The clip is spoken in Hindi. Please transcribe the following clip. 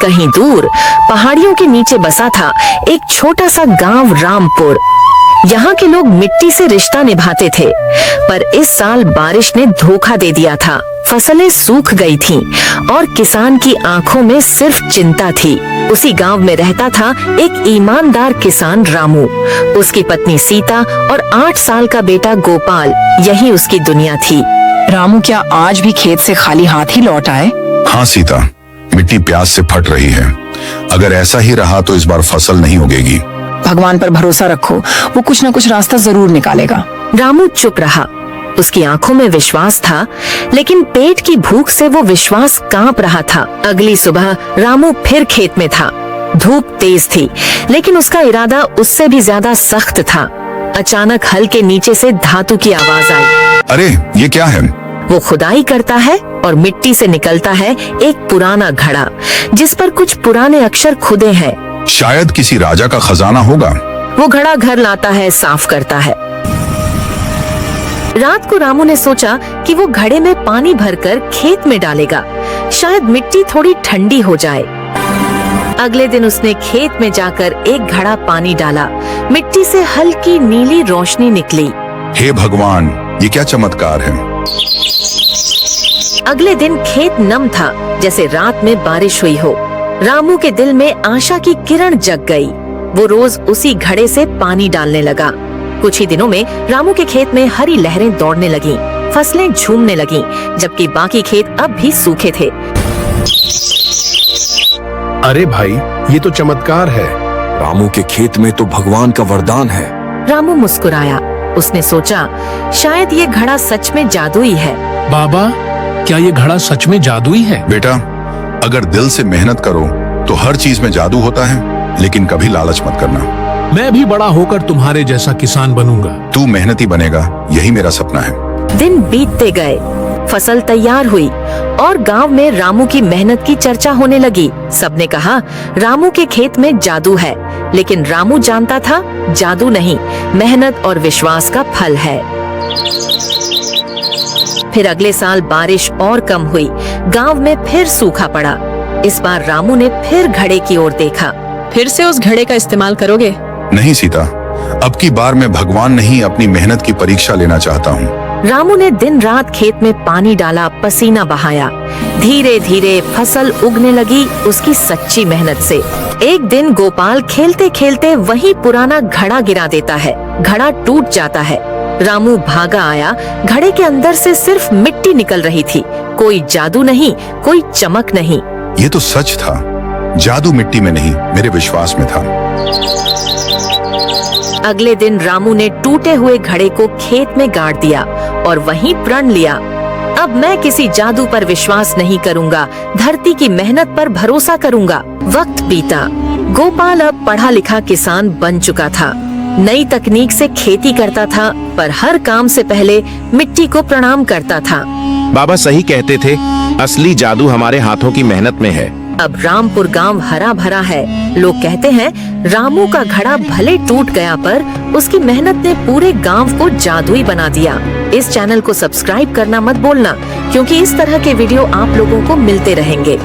कहीं दूर पहाड़ियों के नीचे बसा था एक छोटा सा गांव रामपुर। यहाँ के लोग मिट्टी से रिश्ता निभाते थे, पर इस साल बारिश ने धोखा दे दिया था। फसलें सूख गई थीं और किसान की आंखों में सिर्फ चिंता थी। उसी गांव में रहता था एक ईमानदार किसान रामू, उसकी पत्नी सीता और 8 साल का बेटा गोपाल। यही उसकी दुनिया थी। रामू क्या आज भी खेत से खाली हाथ ही लौट आए? हाँ सीता, मिट्टी प्यास से फट रही है। अगर ऐसा ही रहा तो इस बार फसल नहीं उगेगी। भगवान पर भरोसा रखो, वो कुछ न कुछ रास्ता जरूर निकालेगा। रामू चुप रहा। उसकी आंखों में विश्वास था, लेकिन पेट की भूख से वो विश्वास कांप रहा था। अगली सुबह रामू फिर खेत में था। धूप तेज थी, लेकिन उसका इरादा उससे भी ज्यादा सख्त था। अचानक हल के नीचे से धातु की आवाज आई। अरे ये क्या है? वो खुदाई करता है और मिट्टी से निकलता है एक पुराना घड़ा, जिस पर कुछ पुराने अक्षर खुदे हैं। शायद किसी राजा का खजाना होगा। वो घड़ा घर लाता है, साफ करता है। रात को रामू ने सोचा कि वो घड़े में पानी भरकर खेत में डालेगा, शायद मिट्टी थोड़ी ठंडी हो जाए। अगले दिन उसने खेत में जाकर एक घड़ा पानी डाला। मिट्टी से हल्की नीली रोशनी निकली। हे भगवान, ये क्या चमत्कार है। अगले दिन खेत नम था, जैसे रात में बारिश हुई हो। रामू के दिल में आशा की किरण जग गई। वो रोज उसी घड़े से पानी डालने लगा। कुछ ही दिनों में रामू के खेत में हरी लहरें दौड़ने लगीं, फसलें झूमने लगीं, जबकि बाकी खेत अब भी सूखे थे। अरे भाई, ये तो चमत्कार है। रामू के खेत में तो भगवान का वरदान है। रामू मुस्कुराया। उसने सोचा, शायद ये घड़ा सच में जादुई है। बाबा, क्या ये घड़ा सच में जादुई है? बेटा, अगर दिल से मेहनत करो तो हर चीज में जादू होता है, लेकिन कभी लालच मत करना। मैं भी बड़ा होकर तुम्हारे जैसा किसान बनूंगा। तू मेहनती बनेगा, यही मेरा सपना है। दिन बीतते गए, फसल तैयार हुई और गांव में रामू की मेहनत की चर्चा होने लगी। सबने कहा रामू के खेत में जादू है, लेकिन रामू जानता था जादू नहीं, मेहनत और विश्वास का फल है। फिर अगले साल बारिश और कम हुई, गांव में फिर सूखा पड़ा। इस बार रामू ने फिर घड़े की ओर देखा। फिर से उस घड़े का इस्तेमाल करोगे? नहीं सीता, अब की बार मैं भगवान नहीं अपनी मेहनत की परीक्षा लेना चाहता हूँ। रामू ने दिन रात खेत में पानी डाला, पसीना बहाया। धीरे धीरे फसल उगने लगी उसकी सच्ची मेहनत से। एक दिन गोपाल खेलते खेलते वही पुराना घड़ा गिरा देता है। घड़ा टूट जाता है। रामू भागा आया। घड़े के अंदर से सिर्फ मिट्टी निकल रही थी। कोई जादू नहीं, कोई चमक नहीं। ये तो सच था। जादू मिट्टी में नहीं, मेरे विश्वास में था। अगले दिन रामू ने टूटे हुए घड़े को खेत में गाड़ दिया और वहीं प्रण लिया, अब मैं किसी जादू पर विश्वास नहीं करूंगा, धरती की मेहनत पर भरोसा करूंगा। वक्त बीता। गोपाल अब पढ़ा लिखा किसान बन चुका था। नई तकनीक से खेती करता था, पर हर काम से पहले मिट्टी को प्रणाम करता था। बाबा सही कहते थे, असली जादू हमारे हाथों की मेहनत में है। अब रामपुर गांव हरा भरा है। लोग कहते हैं रामू का घड़ा भले टूट गया, पर उसकी मेहनत ने पूरे गांव को जादुई बना दिया। इस चैनल को सब्सक्राइब करना मत भूलना, क्योंकि इस तरह के वीडियो आप लोगों को मिलते रहेंगे।